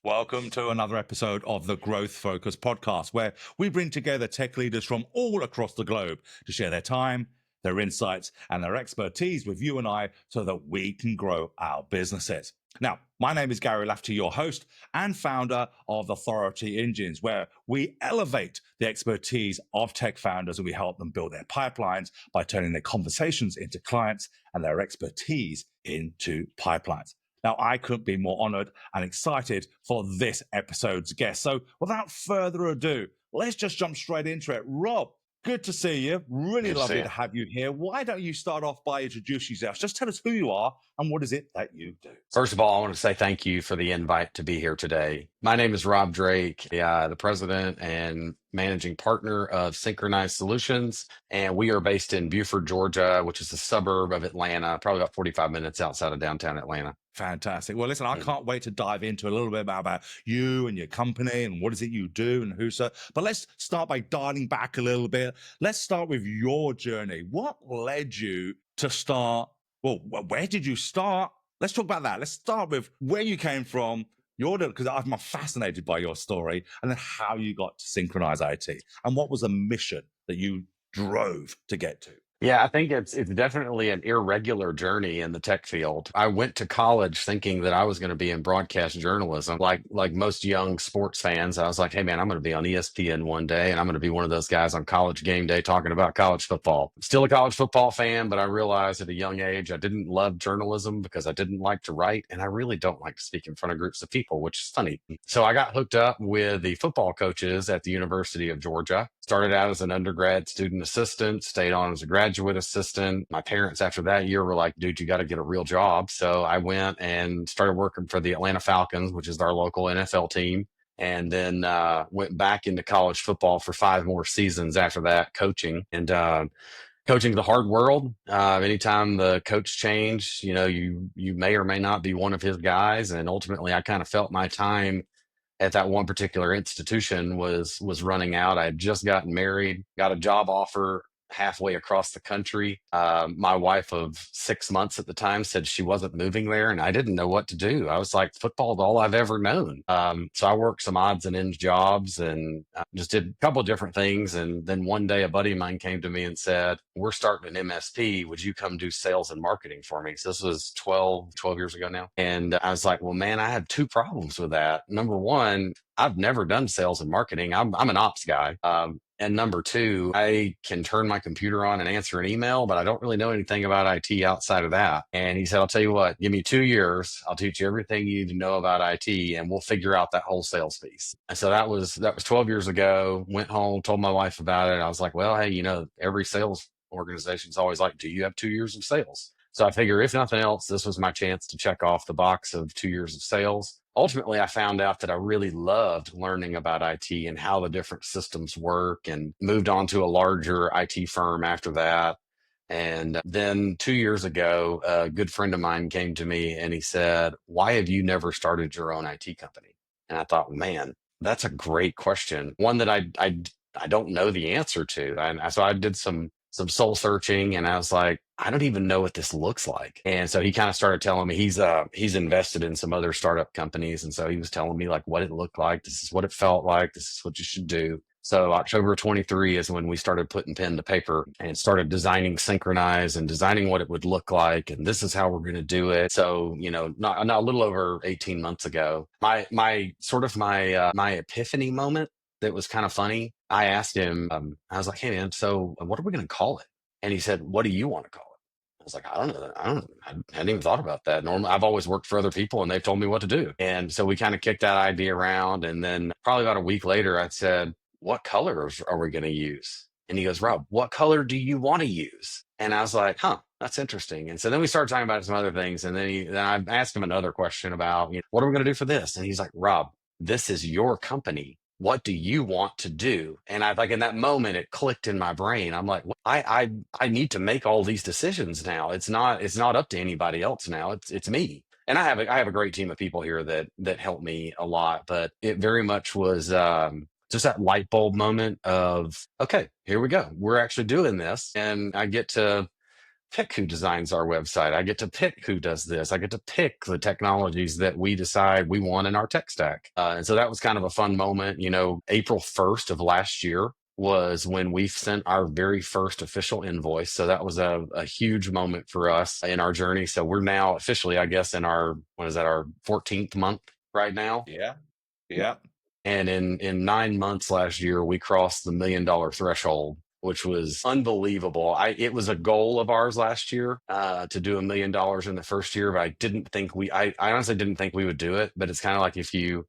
Welcome to another episode of the Growth Focus podcast, where we bring together tech leaders from all across the globe to share their time, their insights, and their expertise with you and I so that we can grow our businesses. Now, my name is Gary Lafferty, your host and founder of Authority Engines, where we elevate the expertise of tech founders and we help them build their pipelines by turning their conversations into clients and their expertise into pipelines. Now, I couldn't be more honored and excited for this episode's guest. So, without further ado, let's just jump straight into it. Rob, good to see you. Really Good to see lovely you. to have you here. Why don't you start off by introducing yourself? Just tell us who you are and what is it that you do. First of all, I want to say thank you for the invite to be here today. My name is Rob Drake, the president and managing partner of Synchronized Solutions, and we are based in Buford, Georgia, which is a suburb of Atlanta, probably about 45 minutes outside of downtown Atlanta. Fantastic. Well, listen, I can't wait to dive into a little bit about you and your company and what is it you do and who, sir. But let's start by dialing back a little bit. Let's start with your journey. What led you to start? Well, where did you start? Let's talk about that. Let's start with where you came from, because I'm fascinated by your story, and then how you got to Synchronize IT and what was the mission that you drove to get to. Yeah, I think it's definitely an irregular journey in the tech field. I went to college thinking that I was going to be in broadcast journalism. Like most young sports fans, I was like, hey man, I'm going to be on ESPN one day and I'm going to be one of those guys on college game day talking about college football. Still a college football fan, but I realized at a young age I didn't love journalism because I didn't like to write and I really don't like to speak in front of groups of people, which is funny. So I got hooked up with the football coaches at the University of Georgia. Started out as an undergrad student assistant, stayed on as a graduate assistant. My parents after that year were like, dude, you got to get a real job. So I went and started working for the Atlanta Falcons, which is our local NFL team. And then went back into college football for 5 more seasons after that, coaching. And coaching's a hard world. Anytime the coach changed, you may or may not be one of his guys. And ultimately, I kind of felt my time at that one particular institution was running out. I had just gotten married, got a job offer halfway across the country. My wife of 6 months at the time said she wasn't moving there, and I didn't know what to do. I was like, football's all I've ever known. So I worked some odds and ends jobs and just did a couple of different things. And then one day, a buddy of mine came to me and said, we're starting an MSP. Would you come do sales and marketing for me? So this was 12 years ago now. And I was like, well, man, I have 2 problems with that. Number one, I've never done sales and marketing. I'm an ops guy. And number 2, I can turn my computer on and answer an email, but I don't really know anything about IT outside of that. And he said, I'll tell you what, give me 2 years. I'll teach you everything you need to know about IT and we'll figure out that whole sales piece. And so that was 12 years ago. Went home, told my wife about it. I was like, well, hey, every sales organization is always like, do you have 2 years of sales? So I figure if nothing else, this was my chance to check off the box of 2 years of sales. Ultimately, I found out that I really loved learning about IT and how the different systems work, and moved on to a larger IT firm after that. And then 2 years ago, a good friend of mine came to me and he said, why have you never started your own IT company? And I thought, man, that's a great question. One that I don't know the answer to. And so I did some soul searching and I was like, I don't even know what this looks like. And so he kind of started telling me he's invested in some other startup companies. And so he was telling me like what it looked like. This is what it felt like. This is what you should do. So October 23 is when we started putting pen to paper and started designing Synchronize and designing what it would look like. And this is how we're going to do it. So, not a little over 18 months ago, my epiphany moment that was kind of funny. I asked him, I was like, hey man, so what are we going to call it? And he said, what do you want to call it? I was like, I don't know. I hadn't even thought about that. Normally, I've always worked for other people and they've told me what to do. And so we kind of kicked that idea around. And then probably about a week later, I said, what colors are we going to use? And he goes, Rob, what color do you want to use? And I was like, that's interesting. And so then we started talking about some other things. And then I asked him another question about, what are we going to do for this? And he's like, Rob, this is your company. What do you want to do? And I like in that moment, it clicked in my brain. I'm like, I need to make all these decisions now. It's not up to anybody else now. It's me. And I have a great team of people here that help me a lot, but it very much was just that light bulb moment of, okay, here we go. We're actually doing this. And I get to pick who designs our website. I get to pick who does this. I get to pick the technologies that we decide we want in our tech stack. And so that was kind of a fun moment. April 1st of last year was when we sent our very first official invoice. So that was a huge moment for us in our journey. So we're now officially, I guess, in our, what is that, our 14th month right now. Yeah. Yeah. And in 9 months last year, we crossed the $1 million threshold, which was unbelievable. It was a goal of ours last year to do $1 million in the first year, but I honestly didn't think we would do it. But it's kind of like if you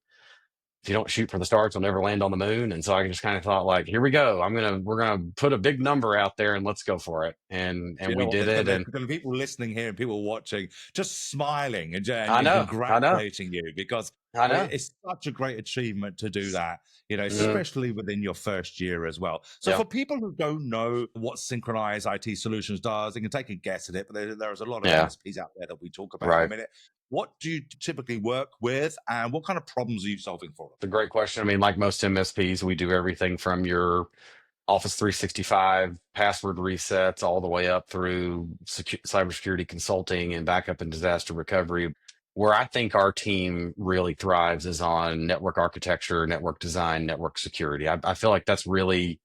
don't shoot for the stars, you'll never land on the moon. And so I just kind of thought, like, here we go. We're gonna put a big number out there and let's go for it. And You know we what? did There's it. gonna, And there's gonna be people listening here and people watching, just smiling and, I and know, I know, congratulating you because I know. it's such a great achievement to do that. Mhm. Especially within your first year as well. So Yeah, for people who don't know what Synchronized IT Solutions does, they can take a guess at it. But there's a lot of yeah, MSPs out there that we talk about in a right. minute. What do you typically work with, and what kind of problems are you solving for them? It's a great question. I mean, like most MSPs, we do everything from your Office 365 password resets all the way up through cybersecurity consulting and backup and disaster recovery. Where I think our team really thrives is on network architecture, network design, network security. I feel like that's really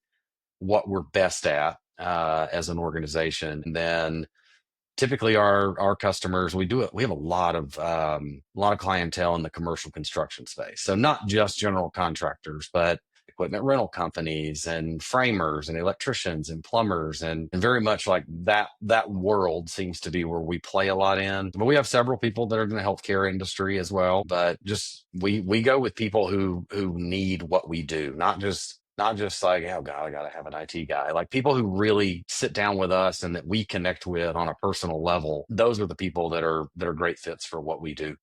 what we're best at as an organization. And then typically our customers, we have a lot of clientele in the commercial construction space, so not just general contractors but equipment rental companies and framers and electricians and plumbers, and very much like that world seems to be where we play a lot in. But we have several people that are in the healthcare industry as well. But just we go with people who need what we do, not just like, oh God, I gotta have an IT guy. Like people who really sit down with us and that we connect with on a personal level. Those are the people that are great fits for what we do.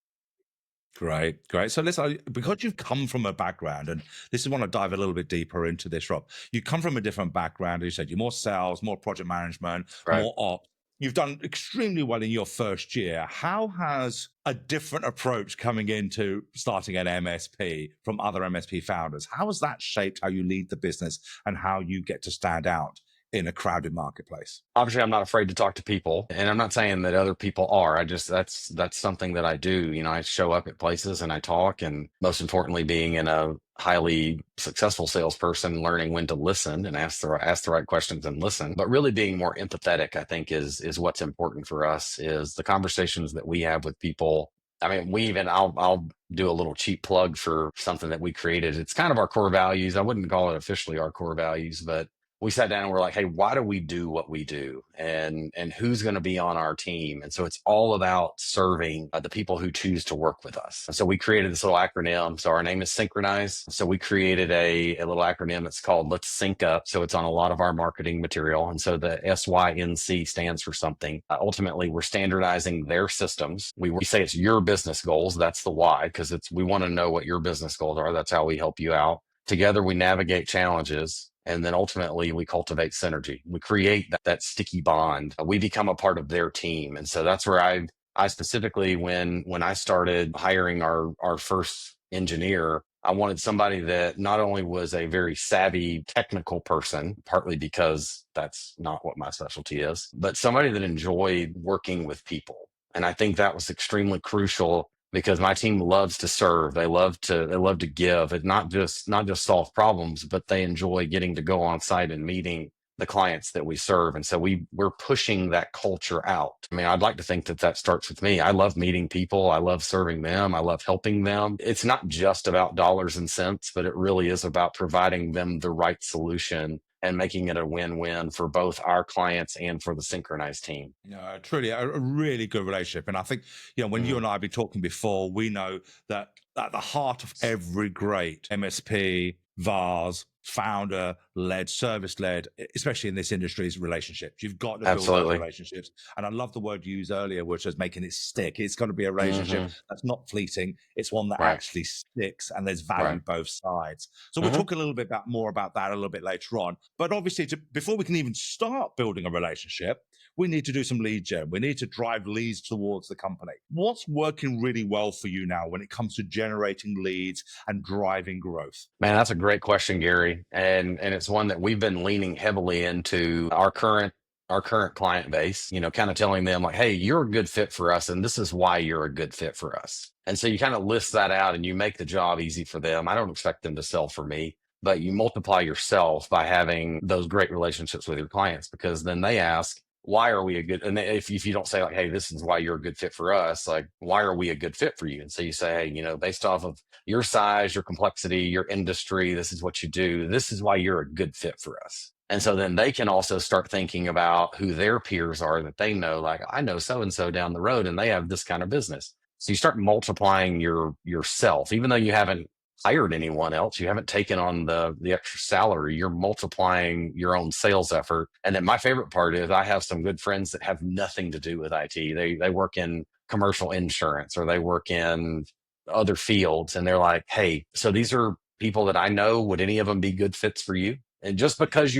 Great, great. So listen, because you've come from a background, and this is want to dive a little bit deeper into this, Rob. You come from a different background. You said you're more sales, more project management, Right. more ops. You've done extremely well in your first year. How has a different approach coming into starting an MSP from other MSP founders? How has that shaped how you lead the business and how you get to stand out in a crowded marketplace? Obviously, I'm not afraid to talk to people, and I'm not saying that other people are. I just that's something that I do. I show up at places and I talk, and most importantly, being in a highly successful salesperson, learning when to listen and ask the right questions and listen, but really being more empathetic, I think is what's important for us. Is the conversations that we have with people. I mean, I'll do a little cheap plug for something that we created. It's kind of our core values. I wouldn't call it officially our core values, but we sat down and we're like, hey, why do we do what we do, and who's going to be on our team? And so it's all about serving the people who choose to work with us. And so we created this little acronym. So our name is Synchronized. So we created a little acronym that's called Let's Sync Up. So it's on a lot of our marketing material. And so the SYNC stands for something. Ultimately, we're standardizing their systems. We say it's your business goals. That's the why, because we want to know what your business goals are. That's how we help you out. Together, we navigate challenges, and then ultimately we cultivate synergy. We create that sticky bond. We become a part of their team. And so that's where I specifically, when I started hiring our first engineer, I wanted somebody that not only was a very savvy technical person, partly because that's not what my specialty is, but somebody that enjoyed working with people. And I think that was extremely crucial because my team loves to serve. They love to give, and not just solve problems, but they enjoy getting to go on site and meeting the clients that we serve. And so we're pushing that culture out. I mean, I'd like to think that starts with me. I love meeting people. I love serving them. I love helping them. It's not just about dollars and cents, but it really is about providing them the right solution and making it a win-win for both our clients and for the Synchronized team. Truly a really good relationship. And I think, when you Mhm. and I have been talking before, we know that at the heart of every great MSP, VARs, founder led, service led, especially in this industry, is relationships. You've got to build those Absolutely. relationships. And I love the word you used earlier, which is making it stick. It's got to be a relationship Hmm. that's not fleeting. It's one that Right. actually sticks and there's value Right. both sides. So we'll Hmm. talk a little bit more about that a little bit later on. But obviously, before we can even start building a relationship, we need to do some lead gen. We need to drive leads towards the company. What's working really well for you now when it comes to generating leads and driving growth? Man, that's a great question, Gary. And it's one that we've been leaning heavily into. Our current our current client base, kind of telling them like, hey, you're a good fit for us. And this is why you're a good fit for us. And so you kind of list that out and you make the job easy for them. I don't expect them to sell for me, but you multiply yourself by having those great relationships with your clients, because then they ask, why are we a good, and if you don't say like, hey, this is why you're a good fit for us, like, why are we a good fit for you? And so you say, hey, based off of your size, your complexity, your industry, this is what you do. This is why you're a good fit for us. And so then they can also start thinking about who their peers are that they know, like, I know so and so down the road and they have this kind of business. So you start multiplying yourself, even though you haven't hired anyone else, you haven't taken on the extra salary, you're multiplying your own sales effort. And then my favorite part is I have some good friends that have nothing to do with IT. They work in commercial insurance or they work in other fields, and they're like, hey, so these are people that I know, would any of them be good fits for you? And just because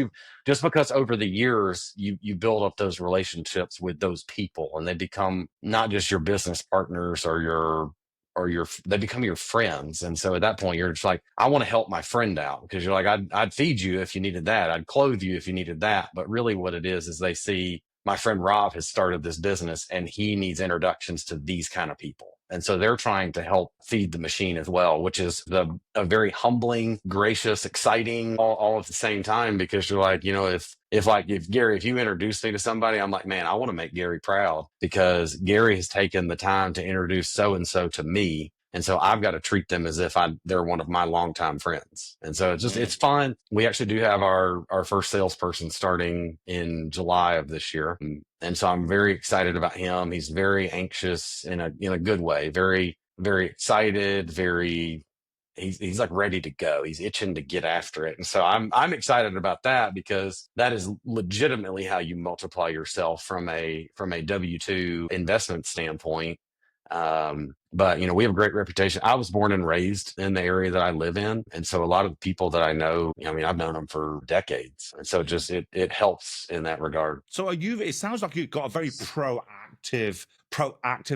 over the years you build up those relationships with those people, and they become not just your business partners or they become your friends. And so at that point you're just like, I want to help my friend out, because you're like, I'd feed you if you needed that, I'd clothe you if you needed that. But really what it is they see my friend Rob has started this business and he needs introductions to these kind of people. And so they're trying to help feed the machine as well, which is a very humbling, gracious, exciting, all at the same time, because you're like, if Gary, if you introduce me to somebody, I'm like, man, I want to make Gary proud, because Gary has taken the time to introduce so-and-so to me. And so I've got to treat them as if they're one of my longtime friends. And so it's fun. We actually do have our first salesperson starting in July of this year. And so I'm very excited about him. He's very anxious in a good way, very, very excited, he's like ready to go. He's itching to get after it. And so I'm excited about that, because that is legitimately how you multiply yourself from a W-2 investment standpoint. But we have a great reputation. I was born and raised in the area that I live in. And so a lot of the people that I know, I've known them for decades. And so just it helps in that regard. So it sounds like you've got a very proactive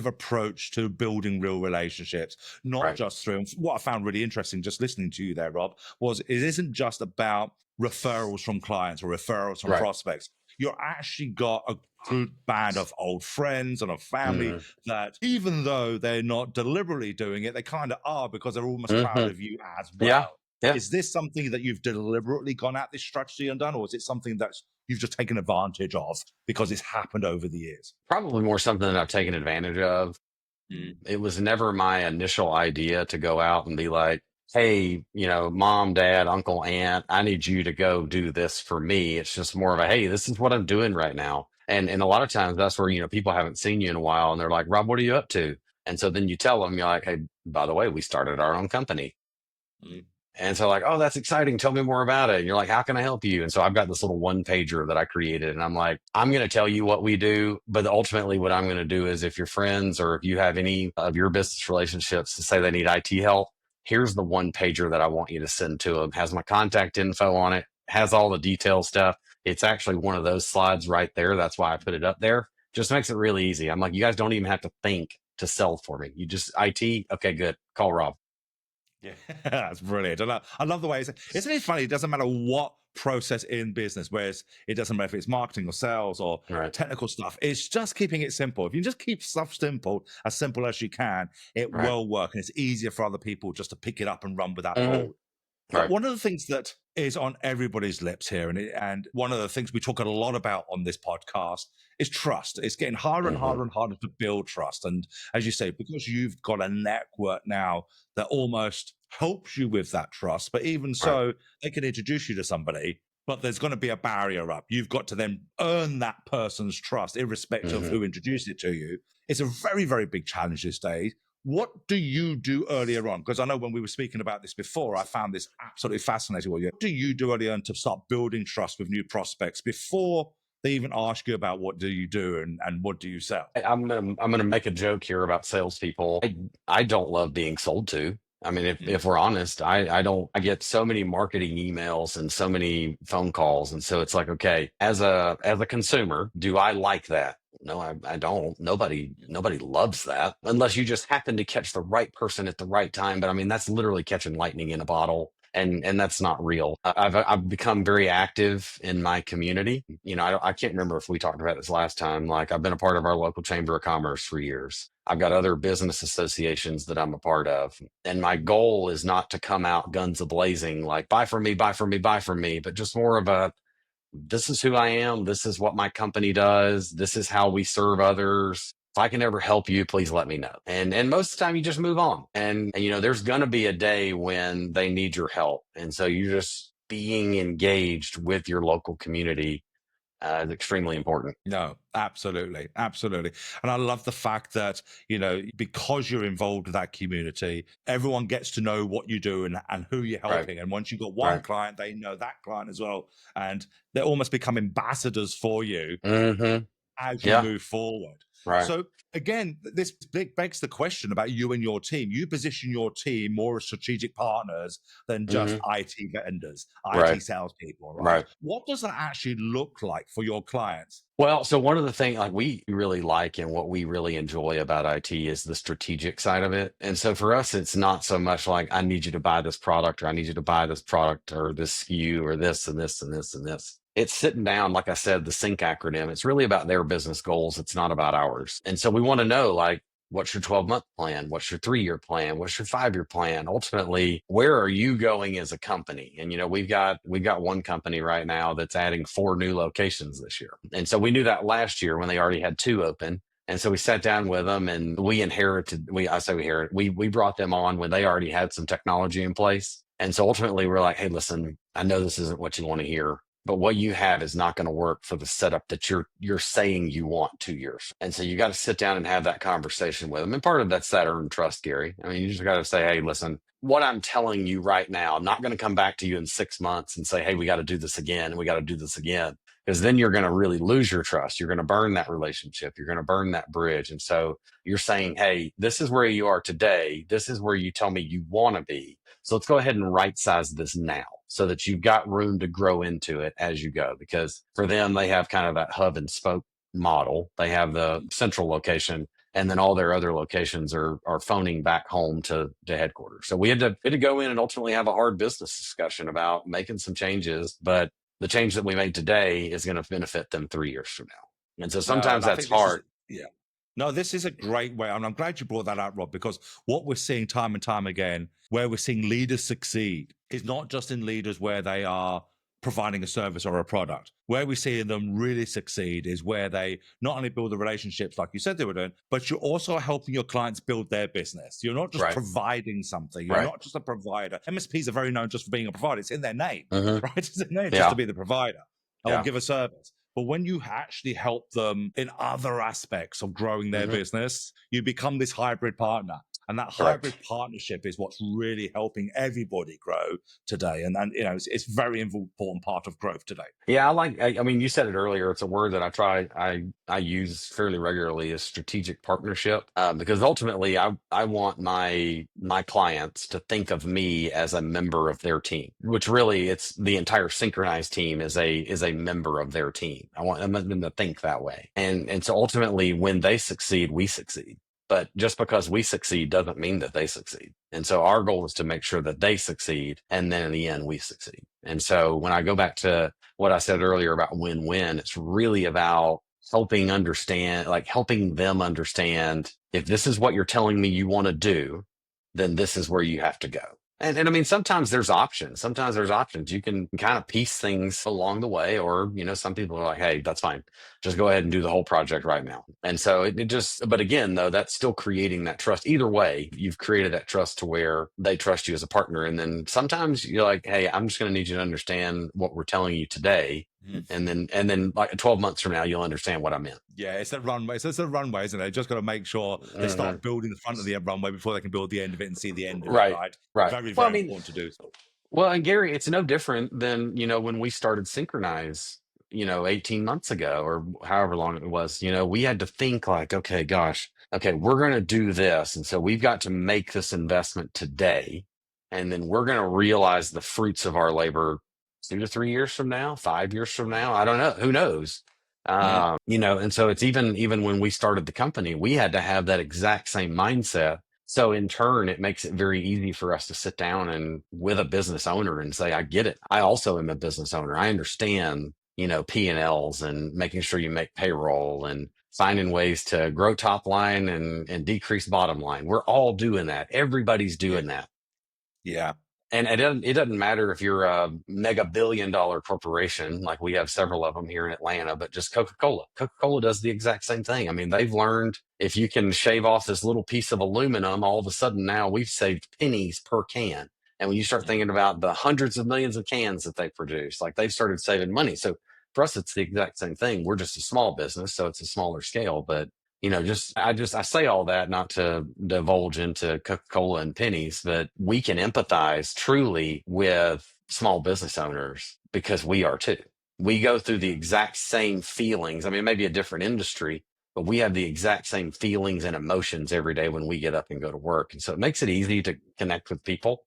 approach to building real relationships, not Right. just through, and what I found really interesting just listening to you there, Rob, was it isn't just about referrals from clients or referrals from Right. prospects. You're actually got a good band of old friends and a family Hmm. that, even though they're not deliberately doing it, they kind of are, because they're almost proud Hmm. of you as Yeah. well. Yeah. Is this something that you've deliberately gone at this strategy and done, or is it something that you've just taken advantage of because it's happened over the years? Probably more something that I've taken advantage of. It was never my initial idea to go out and be like, hey, mom, dad, uncle, aunt, I need you to go do this for me. It's just more of a, hey, this is what I'm doing right now. And a lot of times that's where, people haven't seen you in a while and they're like, Rob, what are you up to? And so then you tell them, you're like, hey, by the way, we started our own company. Mm. And so like, oh, that's exciting. Tell me more about it. And you're like, how can I help you? And so I've got this little one pager that I created, and I'm like, I'm going to tell you what we do, but ultimately what I'm going to do is, if your friends or if you have any of your business relationships to say they need IT help, here's the one pager that I want you to send to them. Has my contact info on it, has all the detail stuff. It's actually one of those slides right there. That's why I put it up there. Just makes it really easy. I'm like, you guys don't even have to think to sell for me. You just IT. Okay, good. Call Rob. Yeah, that's brilliant. I love the way isn't it funny? It doesn't matter what process in business, whereas it doesn't matter if it's marketing or sales or Right. technical stuff. It's just keeping it simple. If you just keep stuff simple as you can, it Right. will work, and it's easier for other people just to pick it up and run with that Mhm. ball. But Right. one of the things that is on everybody's lips here, and one of the things we talk a lot about on this podcast, is trust. It's getting harder and Mhm. harder and harder to build trust. And as you say, because you've got a network now that almost helps you with that trust, but even Right. so, they can introduce you to somebody, but there's going to be a barrier up. You've got to then earn that person's trust, irrespective of Mhm. who introduced it to you. It's a very, very big challenge these days. What do you do earlier on? Because I know when we were speaking about this before, I found this absolutely fascinating. What do you do early on to start building trust with new prospects before they even ask you about what do you do and what do you sell? I'm gonna make a joke here about salespeople. I don't love being sold to. I mean, if Mm. we're honest, I don't. I get so many marketing emails and so many phone calls, and so it's like, okay, as a consumer, do I like that? No, I don't. Nobody loves that unless you just happen to catch the right person at the right time. But I mean, that's literally catching lightning in a bottle. and that's not real. I've become very active in my community. I can't remember if we talked about this last time. Like, I've been a part of our local chamber of commerce for years. I've got other business associations that I'm a part of, and my goal is not to come out guns a blazing like buy from me, buy from me, buy from me, but just more of a, this is who I am. This is what my company does. This is how we serve others. If I can ever help you, please let me know. And most of the time you just move on. And there's going to be a day when they need your help. And so you just being engaged with your local community is extremely important. No, absolutely. Absolutely. And I love the fact that, because you're involved with that community, everyone gets to know what you do and who you're Right. helping. And once you've got one Right. client, they know that client as well. And they almost become ambassadors for you Mm-hmm. as you Yeah. move forward. Right. So again, this begs the question about you and your team. You position your team more as strategic partners than just Mm-hmm. IT vendors, Right. IT salespeople, right? Right. What does that actually look like for your clients? Well, so one of the things like we really like and what we really enjoy about IT is the strategic side of it. And so for us, it's not so much like, I need you to buy this product, or I need you to buy this product or this SKU or this and this and this and this. It's sitting down, like I said, the SYNC acronym. It's really about their business goals. It's not about ours. And so we want to know, like, what's your 12-month plan? What's your 3-year plan? What's your 5-year plan? Ultimately, where are you going as a company? And we've got one company right now that's adding 4 new locations this year. And so we knew that last year when they already had 2 open. And so we sat down with them and we brought them on when they already had some technology in place. And so ultimately we're like, hey, listen, I know this isn't what you want to hear, but what you have is not going to work for the setup that you're saying you want 2 years. And so you got to sit down and have that conversation with them. And part of that's that earned trust, Gary. I mean, you just got to say, hey, listen, what I'm telling you right now, I'm not going to come back to you in 6 months and say, hey, we got to do this again, and we got to do this again, because then you're going to really lose your trust. You're going to burn that relationship. You're going to burn that bridge. And so you're saying, hey, this is where you are today. This is where you tell me you want to be. So let's go ahead and right size this now so that you've got room to grow into it as you go. Because for them, they have kind of that hub and spoke model. They have the central location, and then all their other locations are phoning back home to headquarters. So we had to go in and ultimately have a hard business discussion about making some changes, but the change that we made today is going to benefit them 3 years from now. And so No, sometimes and I that's think this is hard. yeah. No, this is a great way, and I'm glad you brought that up, Rob, because what we're seeing time and time again, where we're seeing leaders succeed, is not just in leaders where they are providing a service or a product. Where we're seeing them really succeed is where they not only build the relationships like you said they were doing, but you're also helping your clients build their business. You're not just Right. providing something. You're Right. not just a provider. MSPs are very known just for being a provider. It's in their name, Mm-hmm. right? It's in their name just to Yeah. be the provider or Yeah. give a service. But when you actually help them in other aspects of growing their Mm-hmm. business, you become this hybrid partner. And that Correct. hybrid partnership is what's really helping everybody grow today. And it's very important part of growth today. Yeah, I mean, you said it earlier. It's a word that I use fairly regularly, is strategic partnership, because ultimately I want my clients to think of me as a member of their team, which really it's the entire synchronized team is a member of their team. I want them to think that way, and so ultimately when they succeed, we succeed. But just because we succeed doesn't mean that they succeed. And so our goal is to make sure that they succeed, and then in the end we succeed. And so when I go back to what I said earlier about win-win, it's really about helping them understand, if this is what you're telling me you want to do, then this is where you have to go. And I mean, sometimes there's options. Sometimes there's options. You can kind of piece things along the way, or, some people are like, hey, that's fine. Just go ahead and do the whole project right now. And so but again, though, that's still creating that trust. Either way, you've created that trust to where they trust you as a partner. And then sometimes you're like, hey, I'm just going to need you to understand what we're telling you today. And then like 12 months from now, you'll understand what I meant. Yeah, it's that runway. It's the runway, isn't it? Just got to make sure they Mhm. start building the front of the runway before they can build the end of it and see the end of it, Right. right? Right. Very, Well, I very mean, important to do so. well, and Gary, it's no different than, when we started Synchronize, 18 months ago or however long it was. We had to think like, okay, gosh, okay, we're going to do this. And so we've got to make this investment today. And then we're going to realize the fruits of our labor 2 to 3 years from now, 5 years from now. I don't know. Who knows? And so it's even when we started the company, we had to have that exact same mindset So in turn, it makes it very easy for us to sit down and with a business owner and say, I get it. I also am a business owner. I understand, P&Ls and making sure you make payroll and finding ways to grow top line and decrease bottom line. We're all doing that. Everybody's Yeah. doing that. Yeah. And it doesn't matter if you're a mega billion-dollar corporation, like we have several of them here in Atlanta, but just Coca-Cola. Coca-Cola does the exact same thing. I mean, they've learned if you can shave off this little piece of aluminum, all of a sudden now we've saved pennies per can. And when you start thinking about the hundreds of millions of cans that they produce, like they've started saving money. So for us, it's the exact same thing. We're just a small business, so it's a smaller scale, but I say all that not to divulge into Coca-Cola and pennies, but we can empathize truly with small business owners because we are too. We go through the exact same feelings. I mean, it may be a different industry, but we have the exact same feelings and emotions every day when we get up and go to work. And so it makes it easy to connect with people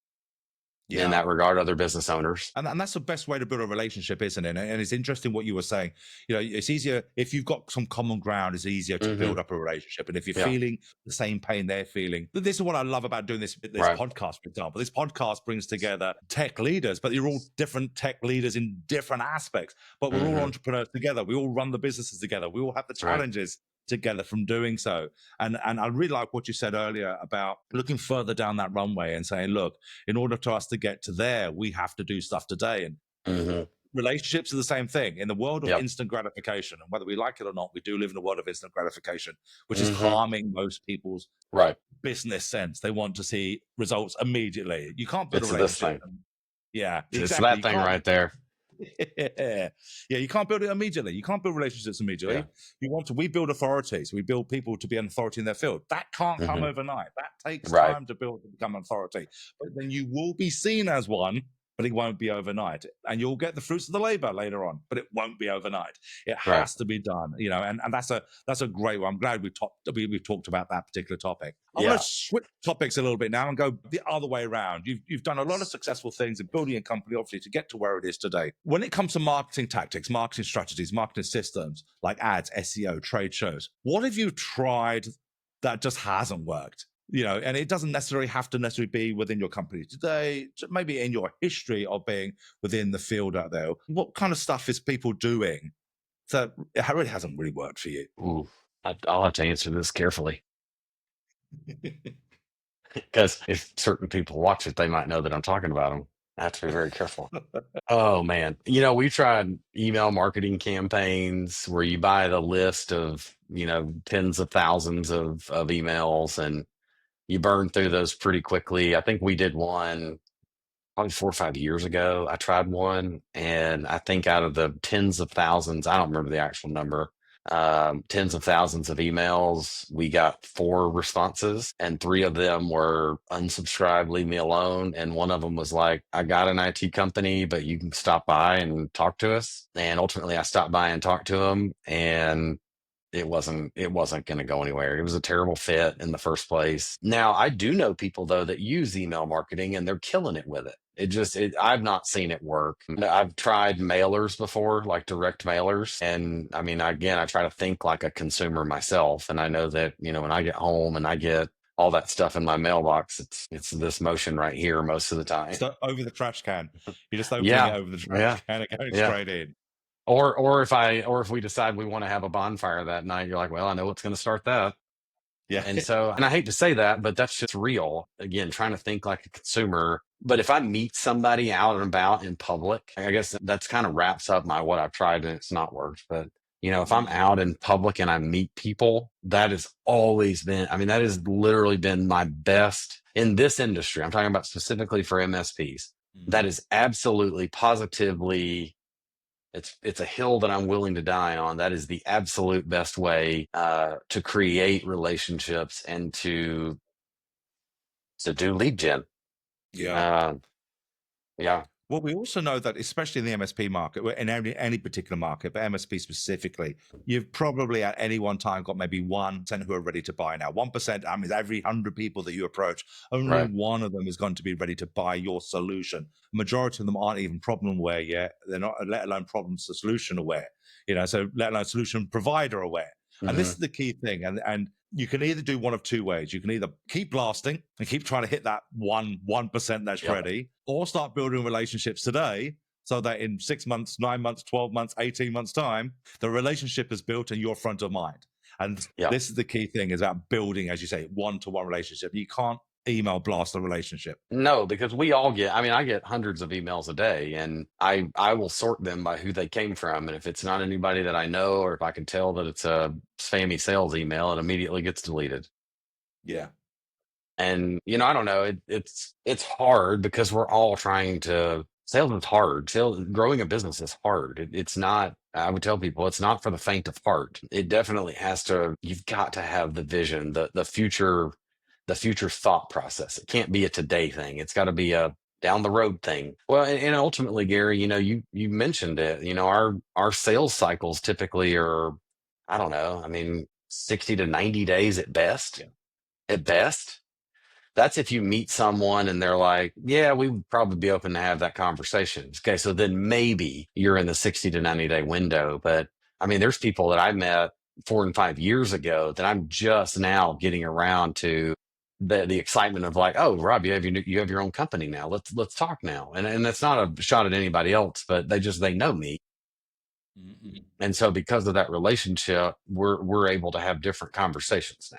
in Yeah. that regard, other business owners. And that's the best way to build a relationship, isn't it? And it's interesting what you were saying. It's easier if you've got some common ground. It's easier to Hmm. build up a relationship. And if you're Yeah. feeling the same pain they're feeling, this is what I love about doing this Right. podcast. For example, this podcast brings together tech leaders, but you're all different tech leaders in different aspects. But we're all Hmm. entrepreneurs together. We all run the businesses together. We all have the Right. challenges together from doing so. And I really like what you said earlier about looking further down that runway and saying, look, in order for us to get to there, we have to do stuff today. And Hmm. relationships are the same thing. In the world of Yep. instant gratification, and whether we like it or not, we do live in a world of instant gratification, which is Hmm. harming most people's Right. business sense. They want to see results immediately. You can't build a It's this relationship. thing. Yeah, It's exactly. that You thing can't. right there. Yeah, you can't build it immediately. You can't build relationships Yeah. immediately. We build authorities. We build people to be an authority in their field. That can't come Hmm. overnight. That takes Right. time to build to become an authority. But then you will be seen as one, but it won't be overnight. And you'll get the fruits of the labor later on, but it won't be overnight. It Right. has to be done, and that's a great one. I'm glad we've talked about that particular topic. I want Yeah. to switch topics a little bit now and go the other way around. You've done a lot of successful things in building a company, obviously, to get to where it is today. When it comes to marketing tactics, marketing strategies, marketing systems like ads, SEO, trade shows, what have you tried that just hasn't worked? And it doesn't necessarily have to be within your company today, maybe in your history of being within the field out there. What kind of stuff is people doing that it really hasn't really worked for you? Ooh, I'll have to answer this carefully because if certain people watch it, they might know that I'm talking about them. I have to be very careful. Oh man, we tried email marketing campaigns where you buy the list of tens of thousands of emails and you burn through those pretty quickly. I think we did one probably 4 or 5 years ago. I tried one, and I think out of the tens of thousands, I don't remember the actual number, tens of thousands of emails, we got 4 responses, and 3 of them were unsubscribe, leave me alone. And one of them was like, I got an IT company, but you can stop by and talk to us. And ultimately, I stopped by and talked to them, and it wasn't going to go anywhere. It was a terrible fit in the first place. Now, I do know people though that use email marketing and they're killing it with it. I've not seen it work. I've tried mailers before, like direct mailers. And I mean, again, I try to think like a consumer myself. And I know that, when I get home and I get all that stuff in my mailbox, it's this motion right here most of the time. Just over the trash can. You're just opening it Yeah. over the trash Yeah. can and going Yeah. straight in. Or if we decide we want to have a bonfire that night, you're like, well, I know what's going to start that. Yeah. And I hate to say that, but that's just real. Again, trying to think like a consumer. But if I meet somebody out and about in public, I guess that's kind of wraps up my what I've tried and it's not worked. But if I'm Mm. out in public and I meet people, that has always been, I mean, that has literally been my best in this industry. I'm talking about specifically for MSPs. That Mm. is absolutely positively it's a hill that I'm willing to die on. That is the absolute best way to create relationships and to do lead gen. Yeah. Uh, yeah. Well, we also know that, especially in the MSP market, in any particular market, but MSP specifically, you've probably at any one time got maybe 1% who are ready to buy now. 1%, I mean, every 100 people that you approach, only Right. one of them is going to be ready to buy your solution. Majority of them aren't even problem aware yet. They're not, let alone problem solution aware, so let alone solution provider aware. And this Hmm. is the key thing. And you can either do one of two ways. You can either keep blasting and keep trying to hit that 1% that's Yep. ready, or start building relationships today so that in 6 months, 9 months, 12 months, 18 months time, the relationship is built and you're front of mind. And Yep. this is the key thing, is about building, as you say, one-to-one relationship. You can't email blast a relationship. No, because we all get, I mean, I get hundreds of emails a day, and I will sort them by who they came from. And if it's not anybody that I know, or if I can tell that it's a spammy sales email, it immediately gets deleted. Yeah. And I don't know, it's hard because we're all trying to sales is hard. Sales growing a business is hard. It's not, I would tell people, it's not for the faint of heart. It definitely has to, you've got to have the vision, the future thought process. It can't be a today thing. It's got to be a down the road thing. Well, and ultimately, Gary, you mentioned it. Our sales cycles typically are, I don't know, I mean, 60 to 90 days at best. Yeah. At best. That's if you meet someone and they're like, yeah, we would probably be open to have that conversation. Okay, so then maybe you're in the 60 to 90-day window. But I mean, there's people that I met 4 and 5 years ago that I'm just now getting around to the excitement of, like, oh, Rob, you have your own company now. Let's talk now. And that's not a shot at anybody else, but they know me. Mhm. And so because of that relationship, we're able to have different conversations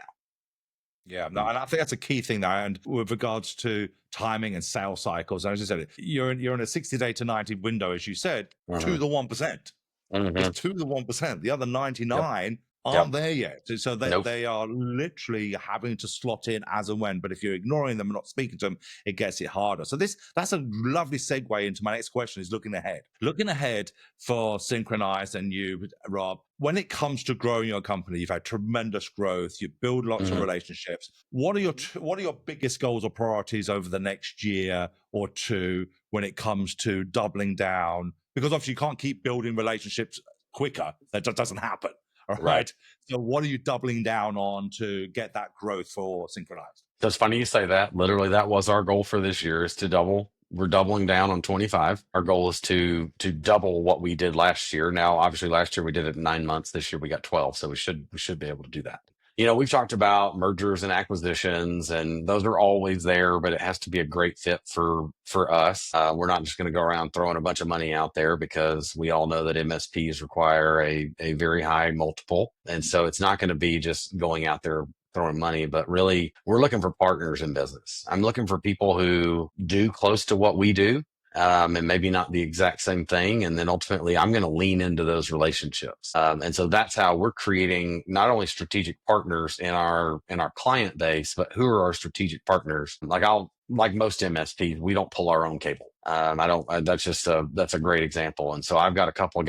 Yeah, no, now. and I think that's a key thing there. And with regards to timing and sales cycles, as I said, you're in a 60-day to 90 window, as you said, to Mhm. the 1%. It's Mhm. to the 1%. The other Yep. 99 aren't Yep. there yet. So Nope. they are literally having to slot in as and when. But if you're ignoring them and not speaking to them, it gets it harder. So that's a lovely segue into my next question, is looking ahead. Looking ahead for Synchronized and you, Rob, when it comes to growing your company, you've had tremendous growth, you build lots of Mhm. relationships. What are your biggest goals or priorities over the next year or two when it comes to doubling down? Because obviously you can't keep building relationships quicker. That just doesn't happen. All Right. right. So what are you doubling down on to get that growth for Synchronized? So it's funny you say that. Literally, that was our goal for this year, is to double. We're doubling down on 25. Our goal is to double what we did last year. Now, obviously, last year we did it in 9 months. This year we got 12, so we should be able to do that. We've talked about mergers and acquisitions, and those are always there, but it has to be a great fit for us. We're not just going to go around throwing a bunch of money out there, because we all know that MSPs require a very high multiple, and so it's not going to be just going out there throwing money, but really we're looking for partners in business. I'm looking for people who do close to what we do, and maybe not the exact same thing. And then ultimately, I'm going to lean into those relationships. And so that's how we're creating not only strategic partners in our client base, but who are our strategic partners. Like most MSPs, we don't pull our own cable. I don't. That's a great example. And so I've got a couple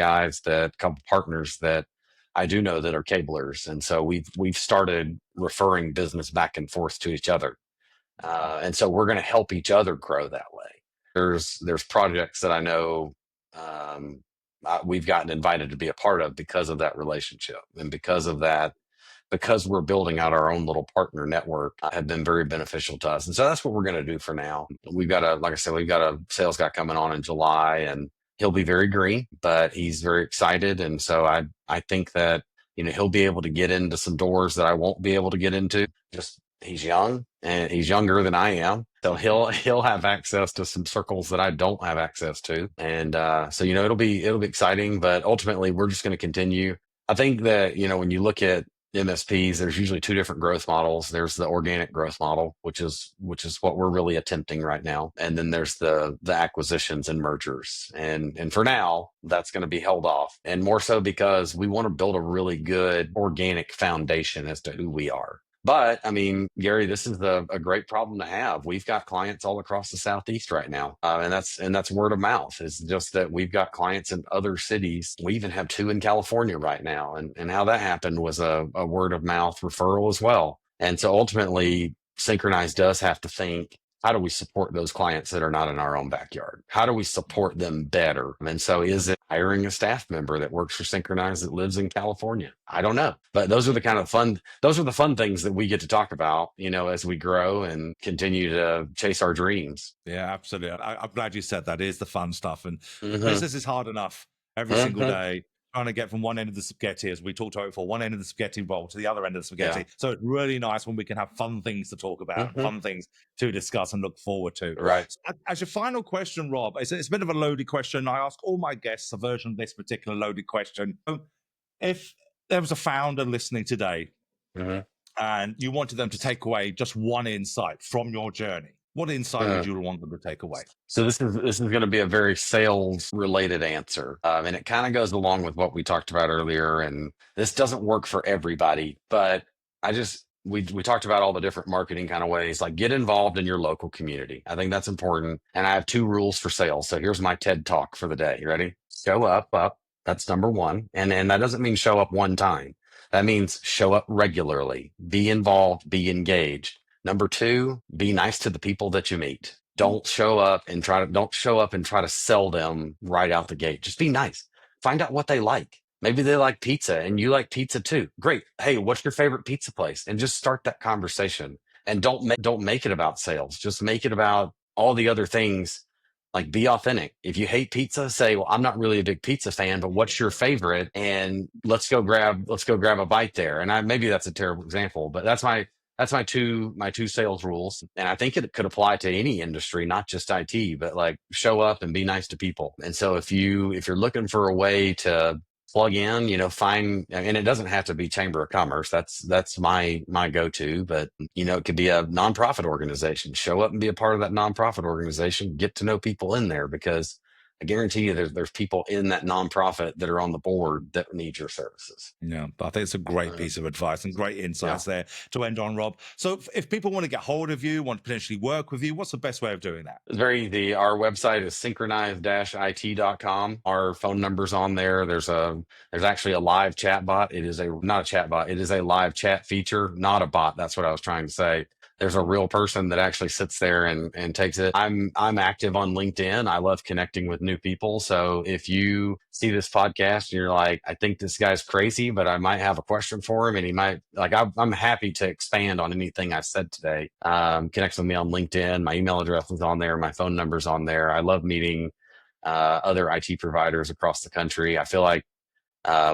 partners that I do know that are cablers, and so we've started referring business back and forth to each other, and so we're going to help each other grow that way. There's projects that I know, we've gotten invited to be a part of because of that relationship, and because we're building out our own little partner network, have been very beneficial to us. And so that's what we're going to do for now. Like I said, we've got a sales guy coming on in July, and he'll be very green, but he's very excited. And so I think that, he'll be able to get into some doors that I won't be able to get into. Just, he's young, and he's younger than I am. So he'll have access to some circles that I don't have access to. And so, it'll be exciting, but ultimately we're just going to continue. I think that, when you look at MSPs, there's usually two different growth models. There's the organic growth model, which is what we're really attempting right now, and then there's the acquisitions and mergers. And for now, that's going to be held off, and more so because we want to build a really good organic foundation as to who we are. But I mean, Gary, this is a great problem to have. We've got clients all across the Southeast right now, and that's word of mouth. It's just that we've got clients in other cities. We even have two in California right now, and how that happened was a word of mouth referral as well. And so ultimately, Synchronized does have to think, how do we support those clients that are not in our own backyard? How do we support them better? And so is it hiring a staff member that works for Synchronized that lives in California? I don't know. But those are the fun things that we get to talk about, as we grow and continue to chase our dreams. Yeah, absolutely. I'm glad you said that. It is the fun stuff. And Hmm. business is hard enough every single Hmm. day. trying to get from one end of the spaghetti, as we talked about before, one end of the spaghetti bowl to the other end of the spaghetti. Yeah. So it's really nice when we can have fun things to talk about, and Hmm. fun things to discuss and look forward to. Right. So, as your final question, Rob, it's a bit of a loaded question. I ask all my guests a version of this particular loaded question. If there was a founder listening today Hmm. and you wanted them to take away just one insight from your journey, what insight would you want them to take away? So this is going to be a very sales related answer, and it kind of goes along with what we talked about earlier. And this doesn't work for everybody, but we talked about all the different marketing kind of ways. Like, get involved in your local community. I think that's important. And I have 2 rules for sales. So here's my TED talk for the day. You ready? Show up. That's number one, and that doesn't mean show up one time. That means show up regularly. Be involved. Be engaged. Number 2, be nice to the people that you meet. Don't show up and try to sell them right out the gate. Just be nice. Find out what they like. Maybe they like pizza and you like pizza too. Great. Hey, what's your favorite pizza place? And just start that conversation. And don't make it about sales. Just make it about all the other things. Like, be authentic. If you hate pizza, say, "Well, I'm not really a big pizza fan, but what's your favorite?" And let's go grab a bite there. And maybe that's a terrible example, but that's my two sales rules. And I think it could apply to any industry, not just IT, but like, show up and be nice to people. And so if you're looking for a way to plug in, find, and it doesn't have to be Chamber of Commerce. That's my go-to, but it could be a nonprofit organization. Show up and be a part of that nonprofit organization, get to know people in there, because I guarantee you there's people in that nonprofit that are on the board that need your services. Yeah, I think it's a great piece of advice and great insights there to end on, Rob. So if people want to get hold of you, want to potentially work with you, what's the best way of doing that? It's very easy. Our website is synchronized-it.com. Our phone number's on there. There's actually a live chat bot. It is not a chat bot. It is a live chat feature, not a bot. That's what I was trying to say. There's a real person that actually sits there and takes it. I'm active on LinkedIn. I love connecting with new people. So if you see this podcast and you're like, I think this guy's crazy, but I might have a question for him, and he might like, I'm happy to expand on anything I said today. Connect with me on LinkedIn. My email address is on there. My phone number's on there. I love meeting other IT providers across the country. I feel like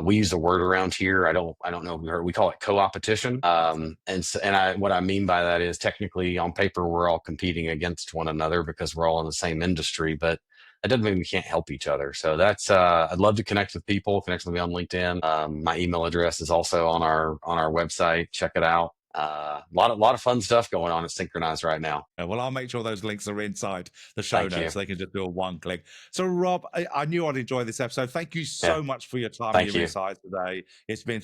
we use a word around here. I don't know if you heard. We call it co-opetition. What I mean by that is, technically on paper we're all competing against one another because we're all in the same industry, but that doesn't mean we can't help each other. So that's I'd love to connect with people. Connect with me on LinkedIn. My email address is also on our website. Check it out. A lot of fun stuff going on at Synchronized right now. Well, I'll make sure those links are inside the show Thank you. notes. So they can just do a one click. So, Rob, I knew I'd enjoy this episode. Thank you so Yeah. much for your time Thank and your you. insights today.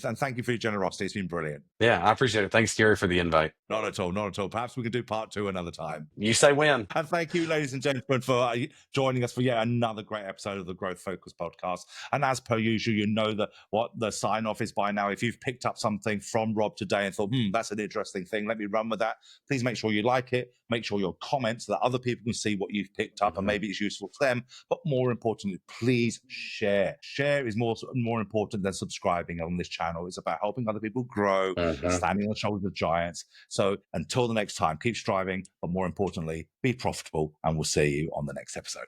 And thank you for your generosity. It's been brilliant. Yeah, I appreciate it. Thanks, Gary, for the invite. Not at all. Not at all. Perhaps we can do part 2 another time. You say when. And thank you, ladies and gentlemen, for joining us for yet another great episode of the Growth Focus podcast. And as per usual, you know that what the sign off is by now. If you've picked up something from Rob today and thought, that's an interesting thing, let me run with that. Please make sure you like it. Make sure your comments so that other people can see what you've picked up and maybe it's useful to them. But more importantly, please share. Share is more important than subscribing on this channel. It's about helping other people grow, standing on the shoulders of giants. So until the next time, keep striving, but more importantly, be profitable, and we'll see you on the next episode.